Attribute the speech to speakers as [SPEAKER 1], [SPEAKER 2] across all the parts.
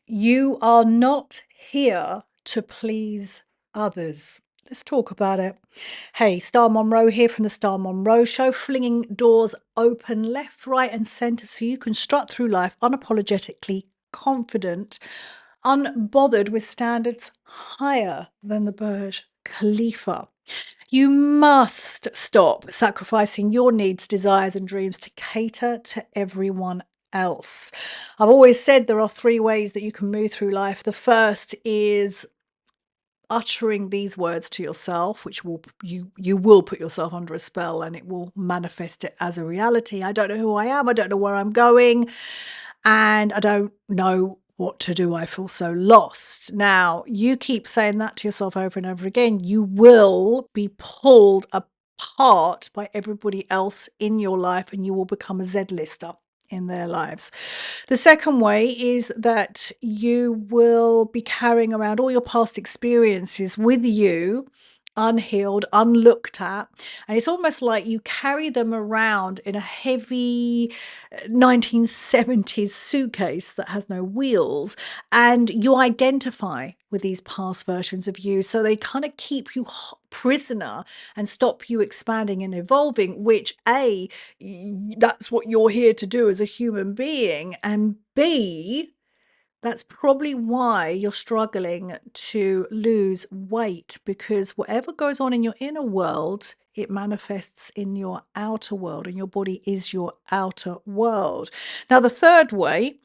[SPEAKER 1] You are not here to please others. Let's talk about it. Hey, Star Monroe here from the Star Monroe Show, flinging doors open left, right, and centre so you can strut through life unapologetically confident, unbothered with standards higher than the Burj Khalifa. You must stop sacrificing your needs, desires, and dreams to cater to everyone else. I've always said there are three ways that you can move through life. The first is uttering these words to yourself, which you will put yourself under a spell and it will manifest it as a reality. I don't know who I am, I don't know where I'm going, and I don't know what to do. I feel so lost. Now, you keep saying that to yourself over and over again, you will be pulled apart by everybody else in your life and you will become a Z-lister in their lives. The second way is that you will be carrying around all your past experiences with you, unhealed, unlooked at. And it's almost like you carry them around in a heavy 1970s suitcase that has no wheels. And you identify with these past versions of you. So they kind of keep you prisoner and stop you expanding and evolving, which that's what you're here to do as a human being. And B, that's probably why you're struggling to lose weight, because whatever goes on in your inner world, it manifests in your outer world, and your body is your outer world. Now, the third way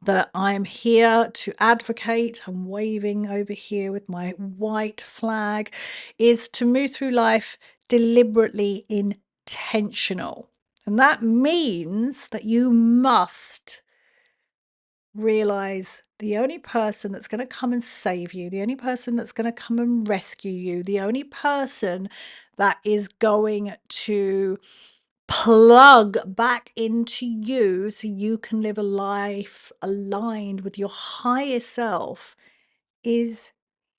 [SPEAKER 1] that I'm here to advocate, I'm waving over here with my white flag, is to move through life deliberately intentional. And that means that you must realize the only person that's going to come and save you, the only person that's going to come and rescue you, the only person that is going to plug back into you so you can live a life aligned with your higher self is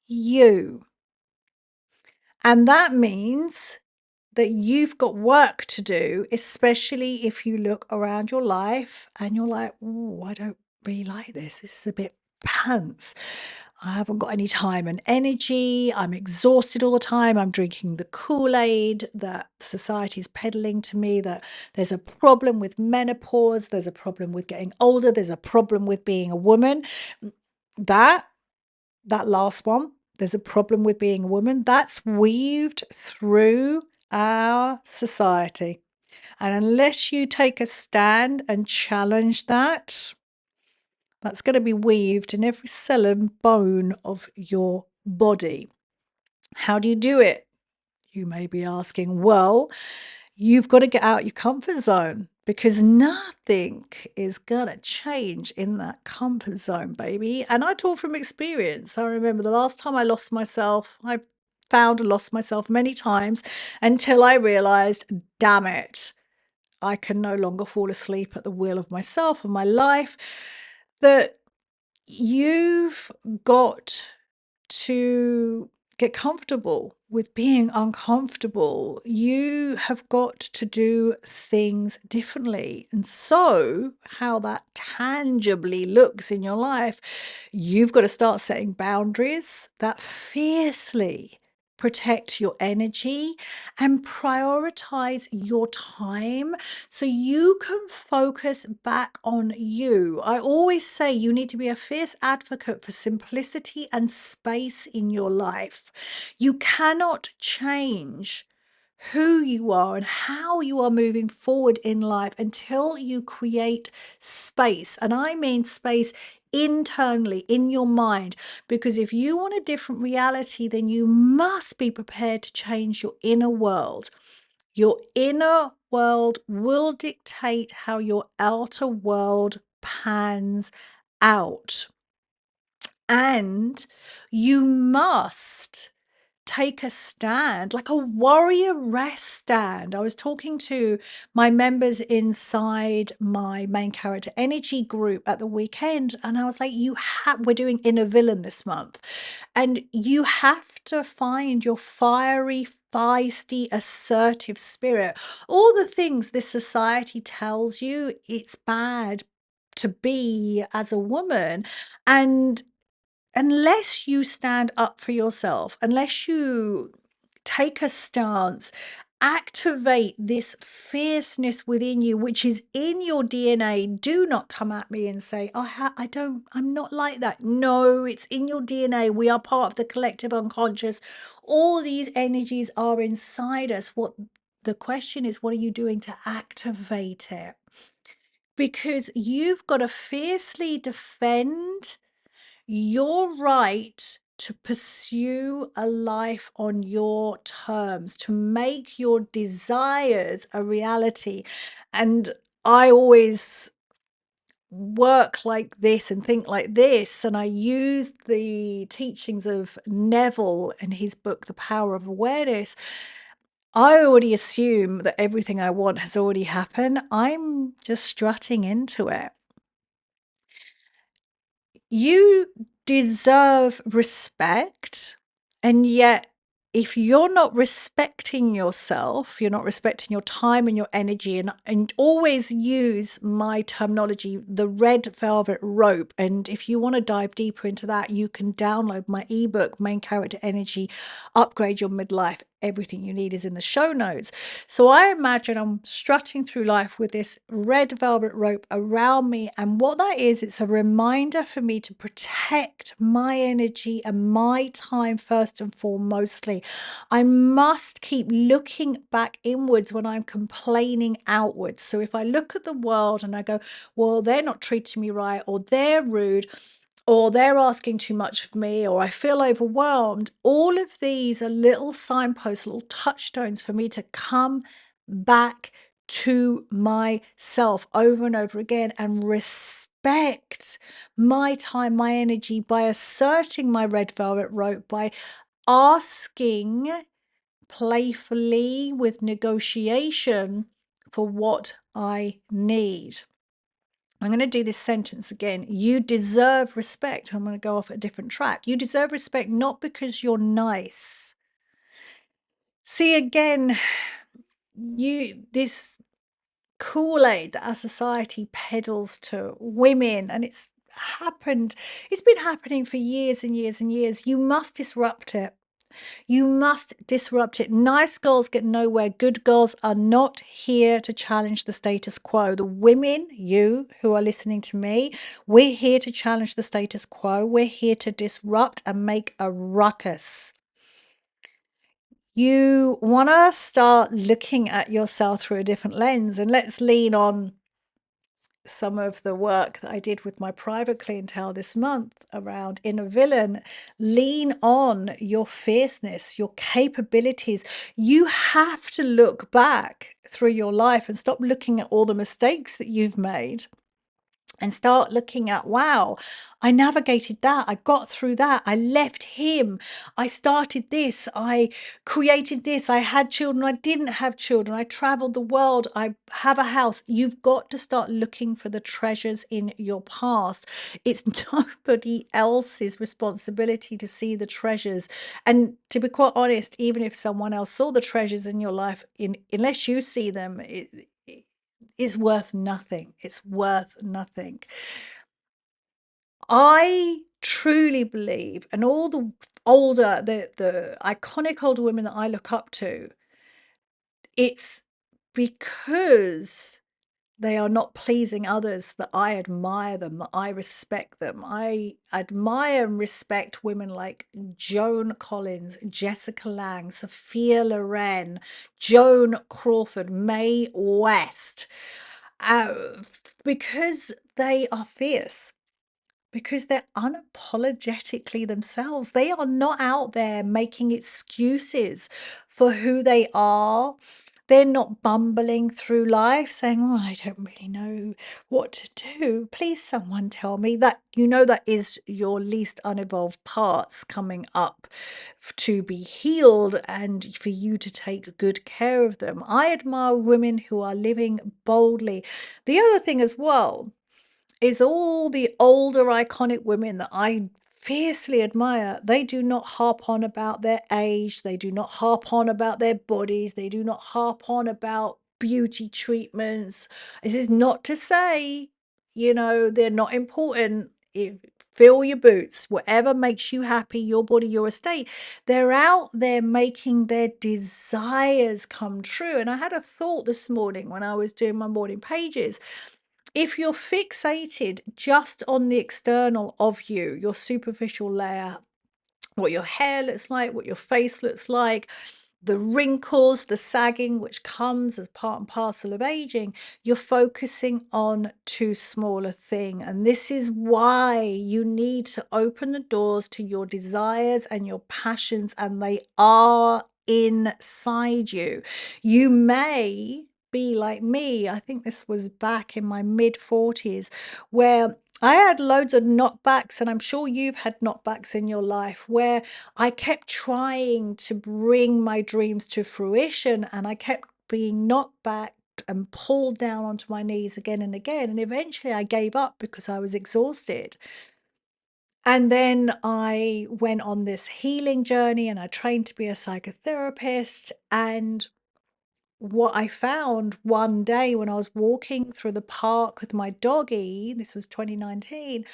[SPEAKER 1] you. And that means that you've got work to do, especially if you look around your life and you're like, oh, I don't really like this. This is a bit pants. I haven't got any time and energy. I'm exhausted all the time. I'm drinking the Kool-Aid that society's peddling to me, that there's a problem with menopause. There's a problem with getting older. There's a problem with being a woman. That that last one, there's a problem with being a woman, that's weaved through our society. And unless you take a stand and challenge that, that's going to be weaved in every cell and bone of your body. How do you do it? You may be asking. Well, you've got to get out your comfort zone, because nothing is going to change in that comfort zone, baby. And I talk from experience. I remember the last time I lost myself, I found and lost myself many times until I realized, damn it, I can no longer fall asleep at the wheel of myself and my life. That you've got to get comfortable with being uncomfortable. You have got to do things differently. And so, how that tangibly looks in your life, you've got to start setting boundaries that fiercely protect your energy and prioritize your time so you can focus back on you. I always say you need to be a fierce advocate for simplicity and space in your life. You cannot change who you are and how you are moving forward in life until you create space. And I mean space internally in your mind, because if you want a different reality, then you must be prepared to change your inner world. Your inner world will dictate how your outer world pans out. And you must take a stand, like a warrior rest stand. I was talking to my members inside my main character energy group at the weekend, and I was like, we're doing inner villain this month, and you have to find your fiery, feisty, assertive spirit. All the things this society tells you it's bad to be as a woman. And unless you stand up for yourself, unless you take a stance, activate this fierceness within you, which is in your DNA. Do not come at me and say, "Oh, I don't, I'm not like that." No, it's in your DNA. We are part of the collective unconscious. All these energies are inside us. What the question is, what are you doing to activate it? Because you've got to fiercely defend your right to pursue a life on your terms, to make your desires a reality. And I always work like this and think like this. And I use the teachings of Neville in his book, The Power of Awareness. I already assume that everything I want has already happened. I'm just strutting into it. You deserve respect, and yet if you're not respecting yourself, you're not respecting your time and your energy, and always use my terminology, the red velvet rope. And if you want to dive deeper into that, you can download my ebook, Main Character Energy, Upgrade Your Midlife. Everything you need is in the show notes. So I imagine I'm strutting through life with this red velvet rope around me. And what that is, it's a reminder for me to protect my energy and my time first and foremostly. I must keep looking back inwards when I'm complaining outwards. So if I look at the world and I go, well, they're not treating me right, or they're rude, or they're asking too much of me, or I feel overwhelmed. All of these are little signposts, little touchstones for me to come back to myself over and over again and respect my time, my energy by asserting my red velvet rope, by asking playfully with negotiation for what I need. I'm going to do this sentence again. You deserve respect. I'm going to go off a different track. You deserve respect not because you're nice. See, again, this Kool-Aid that our society peddles to women, and it's been happening for years and years and years. You must disrupt it. You must disrupt it. Nice girls get nowhere. Good girls are not here to challenge the status quo. The women, you who are listening to me, we're here to challenge the status quo. We're here to disrupt and make a ruckus. You want to start looking at yourself through a different lens. And let's lean on some of the work that I did with my private clientele this month around inner villain. Lean on your fierceness, your capabilities. You have to look back through your life and stop looking at all the mistakes that you've made and start looking at, wow, I navigated that. I got through that. I left him. I started this. I created this. I had children. I didn't have children. I traveled the world. I have a house. You've got to start looking for the treasures in your past. It's nobody else's responsibility to see the treasures. And to be quite honest, even if someone else saw the treasures in your life, unless you see them, is worth nothing. It's worth nothing. I truly believe, and all the the iconic older women that I look up to, it's because they are not pleasing others that I admire them, that I respect them. I admire and respect women like Joan Collins, Jessica Lange, Sophia Loren, Joan Crawford, Mae West, uh, because they are fierce, because they're unapologetically themselves. They are not out there making excuses for who they are. They're not bumbling through life saying, "Oh, I don't really know what to do. Please, someone tell me." That, that is your least unevolved parts coming up to be healed and for you to take good care of them. I admire women who are living boldly. The other thing as well is all the older iconic women that I fiercely admire. They do not harp on about their age. They do not harp on about their bodies. They do not harp on about beauty treatments. This is not to say they're not important. If Fill your boots, whatever makes you happy, your body, your estate. They're out there making their desires come true. And I had a thought this morning when I was doing my morning pages. If you're fixated just on the external of you, your superficial layer, what your hair looks like, what your face looks like, the wrinkles, the sagging, which comes as part and parcel of aging, you're focusing on too small a thing. And this is why you need to open the doors to your desires and your passions, and they are inside you. You may be like me. I think this was back in my mid 40s, where I had loads of knockbacks, and I'm sure you've had knockbacks in your life where I kept trying to bring my dreams to fruition, and I kept being knocked back and pulled down onto my knees again and again. And eventually I gave up because I was exhausted. And then I went on this healing journey and I trained to be a psychotherapist. And what I found one day when I was walking through the park with my doggy, this was 2019,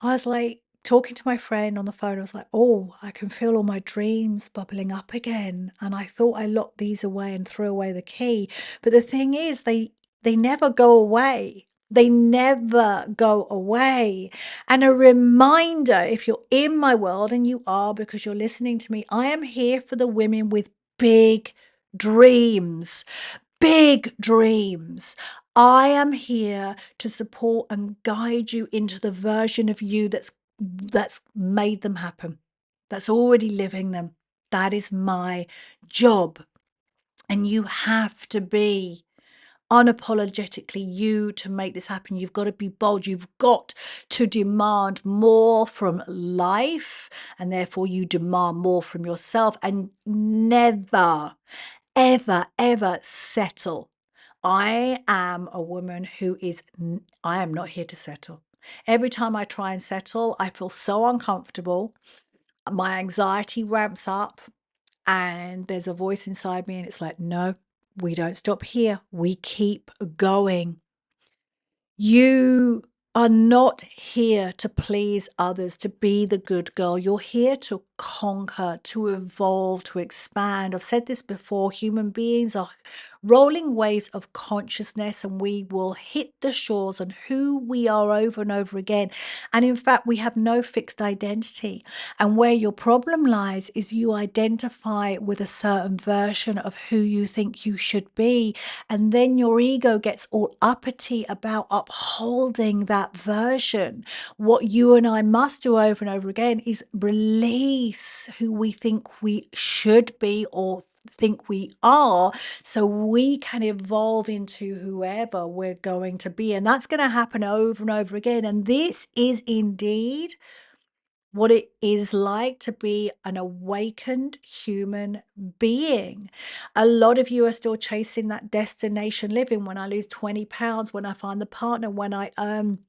[SPEAKER 1] I was like talking to my friend on the phone. I was like, oh, I can feel all my dreams bubbling up again. And I thought I locked these away and threw away the key. But the thing is, they never go away. They never go away. And a reminder, if you're in my world, and you are because you're listening to me, I am here for the women with big dreams. Big dreams. I am here to support and guide you into the version of you that's made them happen. That's already living them. That is my job. And you have to be unapologetically you to make this happen. You've got to be bold. You've got to demand more from life, and therefore you demand more from yourself, and never, ever, ever settle. I am a woman I am not here to settle. Every time I try and settle, I feel so uncomfortable. My anxiety ramps up, and there's a voice inside me, and it's like, no, we don't stop here. We keep going. You are not here to please others, to be the good girl. You're here to conquer, to evolve, to expand. I've said this before, human beings are rolling waves of consciousness, and we will hit the shores on who we are over and over again. And in fact, we have no fixed identity. And where your problem lies is you identify with a certain version of who you think you should be. And then your ego gets all uppity about upholding that version. What you and I must do over and over again is release who we think we should be or think we are, so we can evolve into whoever we're going to be. And that's going to happen over and over again. And this is indeed what it is like to be an awakened human being. A lot of you are still chasing that destination living. When I lose 20 pounds, when I find the partner, when I earn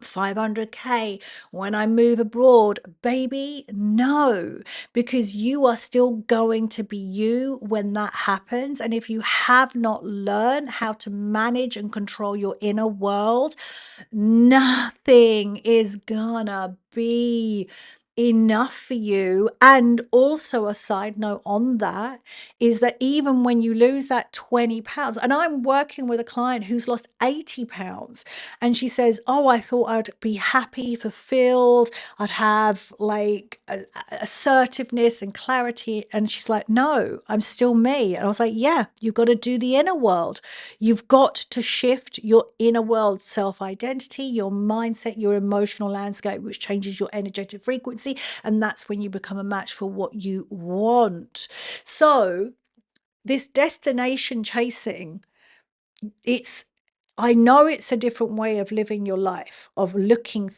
[SPEAKER 1] 500K, when I move abroad, baby, no, because you are still going to be you when that happens. And if you have not learned how to manage and control your inner world, nothing is gonna be enough for you. And also, a side note on that is that even when you lose that 20 pounds, and I'm working with a client who's lost 80 pounds, and she says, oh, I thought I'd be happy, fulfilled, I'd have like assertiveness and clarity. And she's like, no, I'm still me. And I was like, yeah, you've got to do the inner world. You've got to shift your inner world self-identity, your mindset, your emotional landscape, which changes your energetic frequency. And that's when you become a match for what you want. So this destination chasing, I know it's a different way of living your life, of looking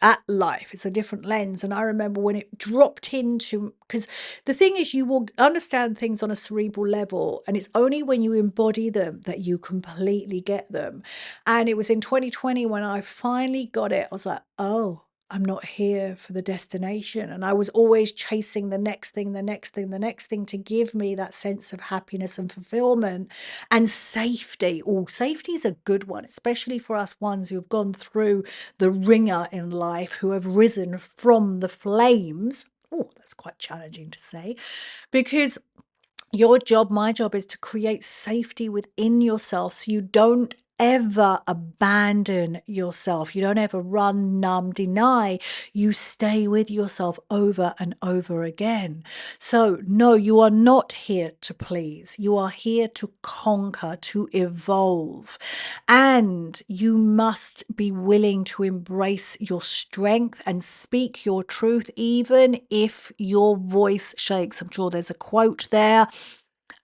[SPEAKER 1] at life. It's a different lens. And I remember when it dropped into, because the thing is, you will understand things on a cerebral level, and it's only when you embody them that you completely get them. And it was in 2020 when I finally got it. I was like, oh, I'm not here for the destination. And I was always chasing the next thing, the next thing, the next thing to give me that sense of happiness and fulfillment and safety. Oh, safety is a good one, especially for us ones who've gone through the ringer in life, who have risen from the flames. Oh, that's quite challenging to say, because your job, my job, is to create safety within yourself so you don't ever abandon yourself. You don't ever run, numb, deny. You stay with yourself over and over again. So, no, you are not here to please. You are here to conquer, to evolve. And you must be willing to embrace your strength and speak your truth, even if your voice shakes. I'm sure there's a quote there.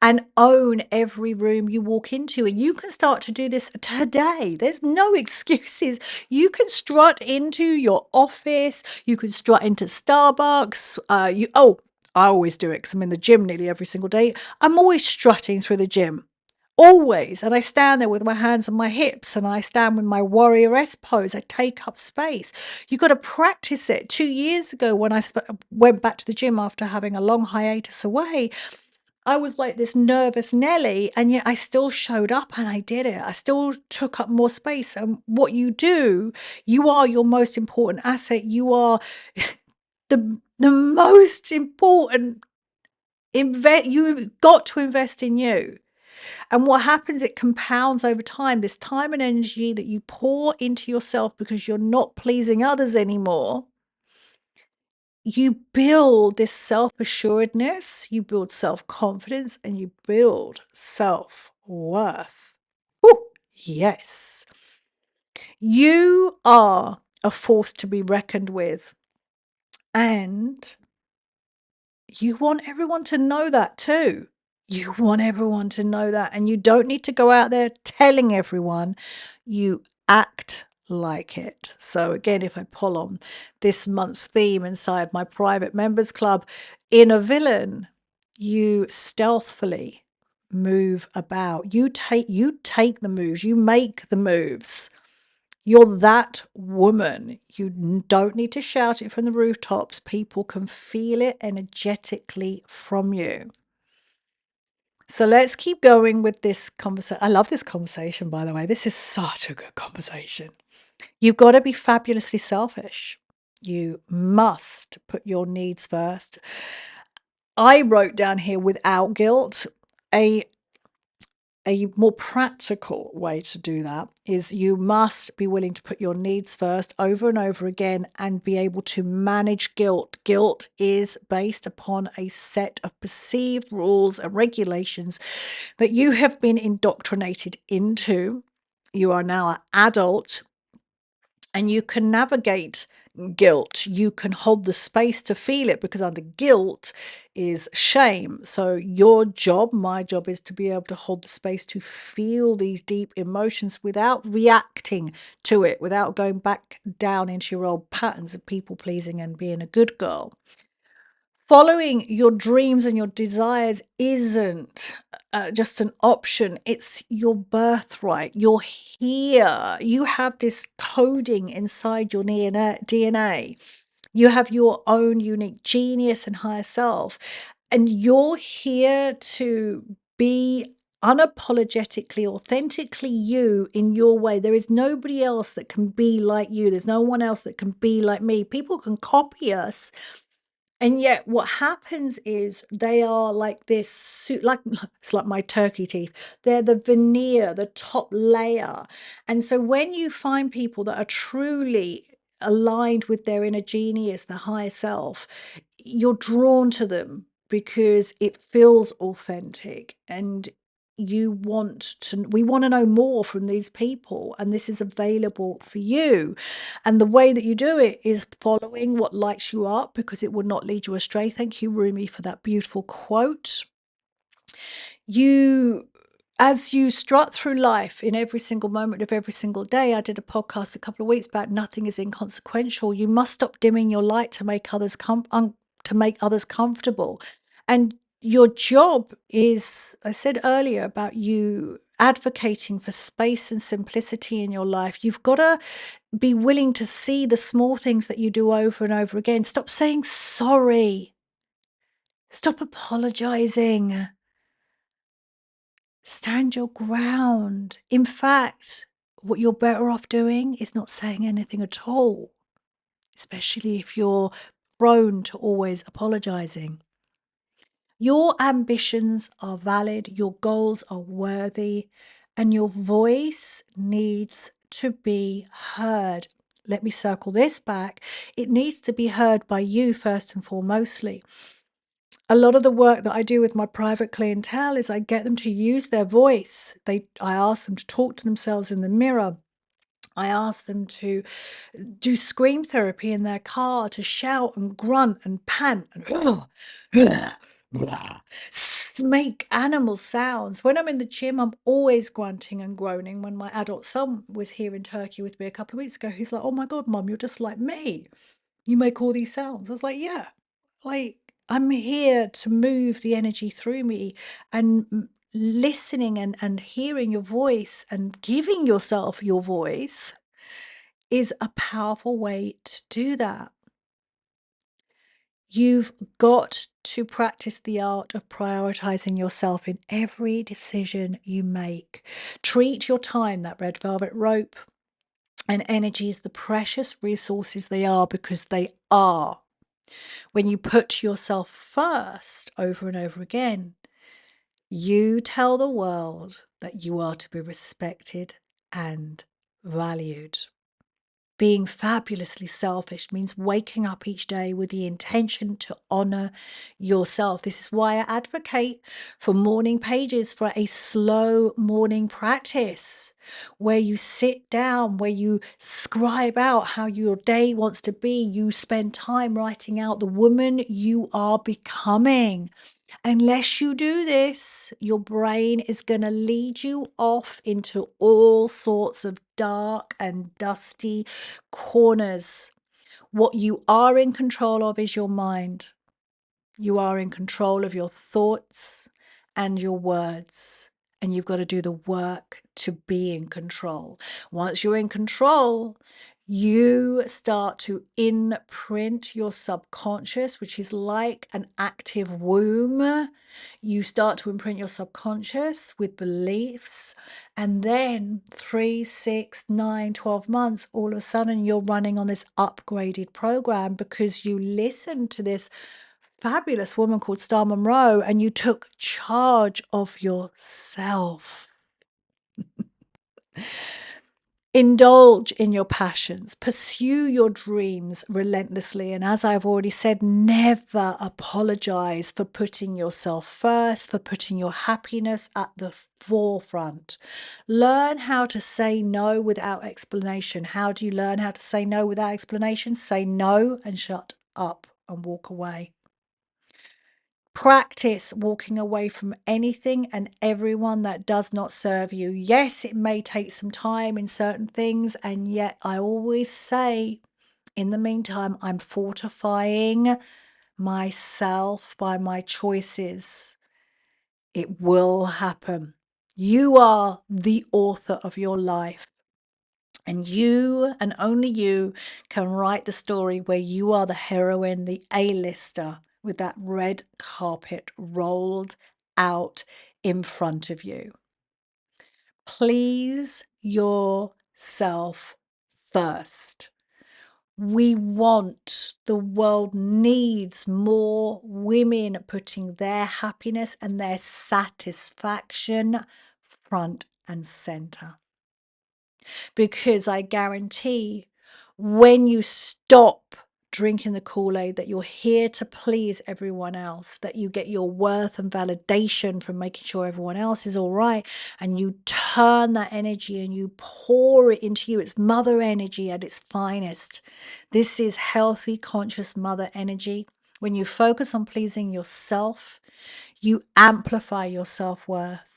[SPEAKER 1] And own every room you walk into. And you can start to do this today. There's no excuses. You can strut into your office. You can strut into Starbucks. I always do it because I'm in the gym nearly every single day. I'm always strutting through the gym. Always. And I stand there with my hands on my hips and I stand with my warrior S pose. I take up space. You got to practice it. 2 years ago, when I went back to the gym after having a long hiatus away, I was like this nervous Nelly, and yet I still showed up and I did it. I still took up more space. And what you do, you are your most important asset. You are the most important you've got to invest in you. And what happens, it compounds over time. This time and energy that you pour into yourself because you're not pleasing others anymore, you build this self-assuredness, you build self-confidence, and you build self-worth. Oh, yes. You are a force to be reckoned with. And you want everyone to know that too. You want everyone to know that. And you don't need to go out there telling everyone. You act like it. So, again, if I pull on this month's theme inside my private members club, inner villain, you stealthily move about. You take the moves, you make the moves. You're that woman. You don't need to shout it from the rooftops. People can feel it energetically from you. So let's keep going with this conversation. I love this conversation, by the way. This is such a good conversation. You've got to be fabulously selfish. You must put your needs first. I wrote down here, without guilt. A more practical way to do that is you must be willing to put your needs first over and over again and be able to manage guilt. Guilt is based upon a set of perceived rules and regulations that you have been indoctrinated into. You are now an adult and you can navigate guilt. You can hold the space to feel it, because under guilt is shame. So your job, my job, is to be able to hold the space to feel these deep emotions without reacting to it, without going back down into your old patterns of people pleasing and being a good girl. Following your dreams and your desires isn't just an option, it's your birthright. You're here. You have this coding inside your DNA. You have your own unique genius and higher self. And you're here to be unapologetically, authentically you in your way. There is nobody else that can be like you. There's no one else that can be like me. People can copy us, and yet what happens is they are like this suit, like it's like my turkey teeth. They're the veneer, the top layer. And so when you find people that are truly aligned with their inner genius, the higher self, you're drawn to them because it feels authentic, and we want to know more from these people, and this is available for you. And the way that you do it is following what lights you up, because it will not lead you astray. Thank you, Rumi, for that beautiful quote. You As you strut through life in every single moment of every single day, I did a podcast a couple of weeks back, nothing is inconsequential. You must stop dimming your light to make others comfortable. And your job is, I said earlier about you advocating for space and simplicity in your life. You've got to Be willing to see the small things that you do over and over again. Stop saying sorry. Stop apologizing. Stand your ground. In fact, what you're better off doing is not saying anything at all, especially if you're prone to always apologizing. Your ambitions are valid, your goals are worthy, and your voice needs to be heard. Let me circle this back. It needs to be heard by you first and foremostly. A lot of the work that I do with my private clientele is I get them to use their voice. I ask them to talk to themselves in the mirror. I ask them to do scream therapy in their car, to shout and grunt and pant and make animal sounds. When I'm in the gym, I'm always grunting and groaning. When my adult son was here in Turkey with me a couple of weeks ago, he's like, "Oh my God, Mum, you're just like me. You make all these sounds." I was like, "Yeah, like I'm here to move the energy through me and listening and hearing your voice and giving yourself your voice is a powerful way to do that." You've got to practice the art of prioritizing yourself in every decision you make. Treat your time, that red velvet rope, and energy as the precious resources they are, because they are. When you put yourself first over and over again, you tell the world that you are to be respected and valued. Being fabulously selfish means waking up each day with the intention to honor yourself. This is why I advocate for morning pages, for a slow morning practice where you sit down, where you scribe out how your day wants to be. You spend time writing out the woman you are becoming. Unless you do this, your brain is going to lead you off into all sorts of dark and dusty corners. What you are in control of is your mind. You are in control of your thoughts and your words, and you've got to do the work to be in control. Once you're in control, you start to imprint your subconscious, which is like an active womb. You start to imprint your subconscious with beliefs, and then 3, 6, 9, 12 months, all of a sudden you're running on this upgraded program because you listened to this fabulous woman called Star Monroe and you took charge of yourself. Indulge in your passions, pursue your dreams relentlessly. And as I've already said, never apologize for putting yourself first, for putting your happiness at the forefront. Learn how to say no without explanation. How do you learn how to say no without explanation? Say no and shut up and walk away. Practice walking away from anything and everyone that does not serve you. Yes, it may take some time in certain things, and yet I always say, in the meantime, I'm fortifying myself by my choices. It will happen. You are the author of your life. And you and only you can write the story where you are the heroine, the A-lister, with that red carpet rolled out in front of you. Please yourself first. The world needs more women putting their happiness and their satisfaction front and center. Because I guarantee when you stop drinking the Kool-Aid that you're here to please everyone else, that you get your worth and validation from making sure everyone else is all right, and you turn that energy and you pour it into you. It's mother energy at its finest. This is healthy, conscious mother energy. When you focus on pleasing yourself, you amplify your self-worth.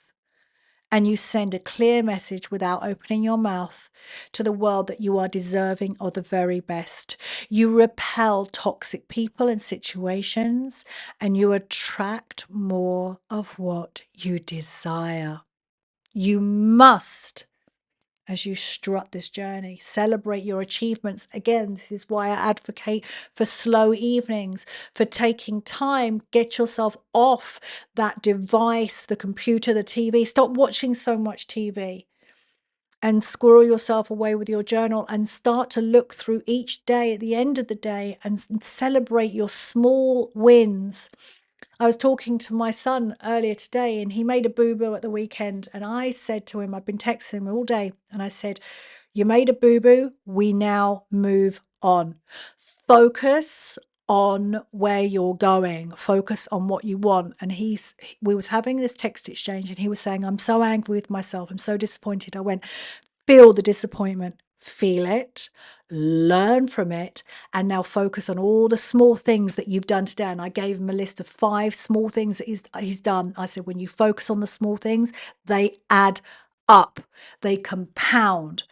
[SPEAKER 1] And you send a clear message without opening your mouth to the world that you are deserving of the very best. You repel toxic people and situations, and you attract more of what you desire. You must as you strut this journey. Celebrate your achievements. Again, this is why I advocate for slow evenings, for taking time. Get yourself off that device, the computer, the TV. Stop watching so much TV and squirrel yourself away with your journal and start to look through each day at the end of the day and celebrate your small wins. I was talking to my son earlier today and he made a boo-boo at the weekend. And I said to him, I've been texting him all day, and I said, you made a boo-boo. We now move on. Focus on where you're going. Focus on what you want. And we was having this text exchange and he was saying, I'm so angry with myself. I'm so disappointed. I went, feel the disappointment, feel it, learn from it, and now focus on all the small things that you've done today. And I gave him a list of 5 small things that he's done. I said, when you focus on the small things, they add up, they compound,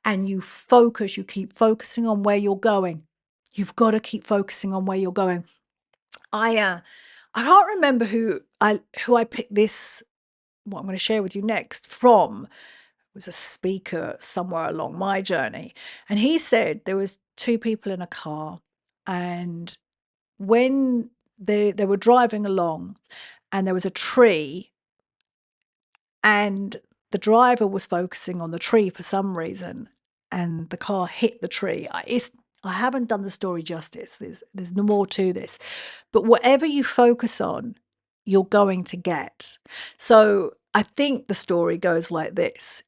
[SPEAKER 1] and you keep focusing on where you're going. You've got to keep focusing on where you're going. I can't remember who I picked this, what I'm going to share with you next, from. Was a speaker somewhere along my journey, and he said there was 2 people in a car, and when they were driving along and there was a tree, and the driver was focusing on the tree for some reason, and the car hit the tree. I haven't done the story justice. There's no more to this, but whatever you focus on, you're going to get. So I think the story goes like this.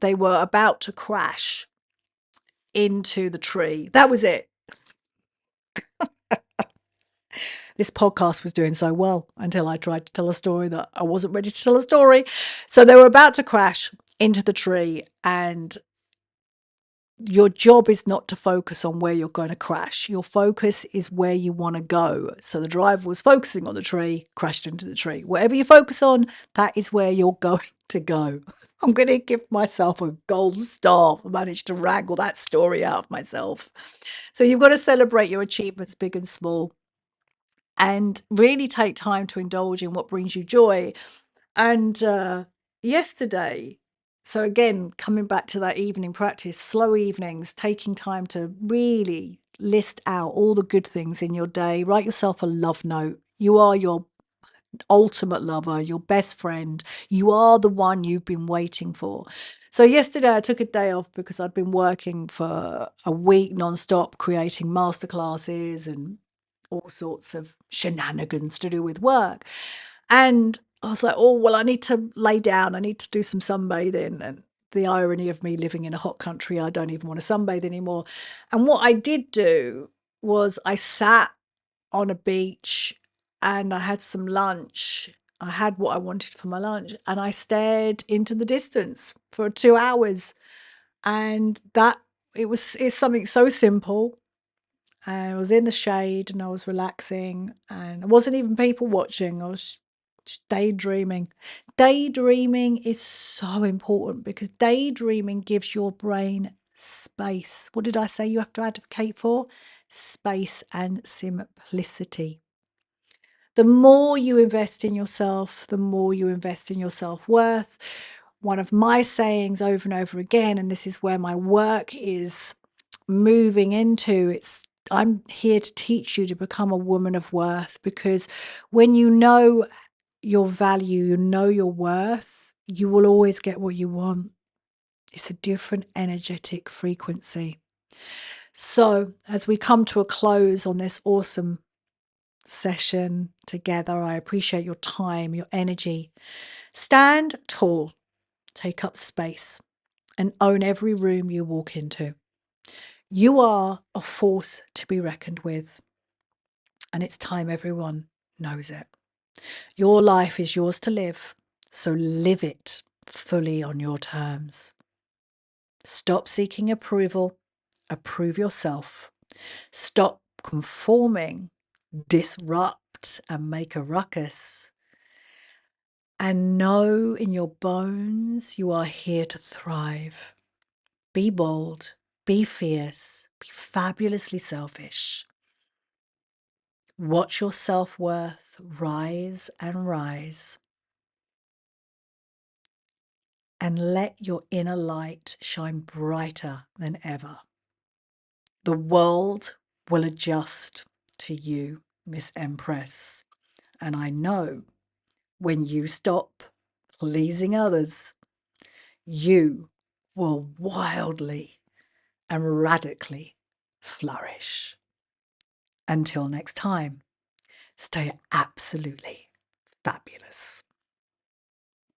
[SPEAKER 1] They were about to crash into the tree. That was it. This podcast was doing so well until I tried to tell a story that I wasn't ready to tell a story. So they were about to crash into the tree, and your job is not to focus on where you're going to crash. Your focus is where you want to go. So the driver was focusing on the tree, crashed into the tree. Whatever you focus on, that is where you're going to go. I'm going to give myself a gold star for managed to wrangle that story out of myself. So you've got to celebrate your achievements, big and small, and really take time to indulge in what brings you joy. And yesterday, so again, coming back to that evening practice, slow evenings, taking time to really list out all the good things in your day, write yourself a love note. You are your ultimate lover, your best friend. You are the one you've been waiting for. So yesterday I took a day off because I'd been working for a week nonstop, creating masterclasses and all sorts of shenanigans to do with work. And I was like, oh, well, I need to lay down. I need to do some sunbathing. And the irony of me living in a hot country, I don't even want to sunbathe anymore. And what I did do was I sat on a beach and I had some lunch. I had what I wanted for my lunch and I stared into the distance for 2 hours. And it's something so simple. And I was in the shade and I was relaxing and I wasn't even people watching. I was just daydreaming. Daydreaming is so important because daydreaming gives your brain space. What did I say you have to advocate for? Space and simplicity. The more you invest in yourself, the more you invest in your self-worth. One of my sayings over and over again, and this is where my work is moving into, I'm here to teach you to become a woman of worth, because when you know your value, you know your worth, you will always get what you want. It's a different energetic frequency. So as we come to a close on this awesome session together, I appreciate your time, your energy. Stand tall, take up space, and own every room you walk into. You are a force to be reckoned with, and it's time everyone knows it. Your life is yours to live, so live it fully on your terms. Stop seeking approval, approve yourself. Stop conforming, disrupt, and make a ruckus. And know in your bones you are here to thrive. Be bold, be fierce, be fabulously selfish. Watch your self-worth rise and rise. and let your inner light shine brighter than ever. The world will adjust to you, Miss Empress. And I know when you stop pleasing others, you will wildly and radically flourish. Until next time, stay absolutely fabulous.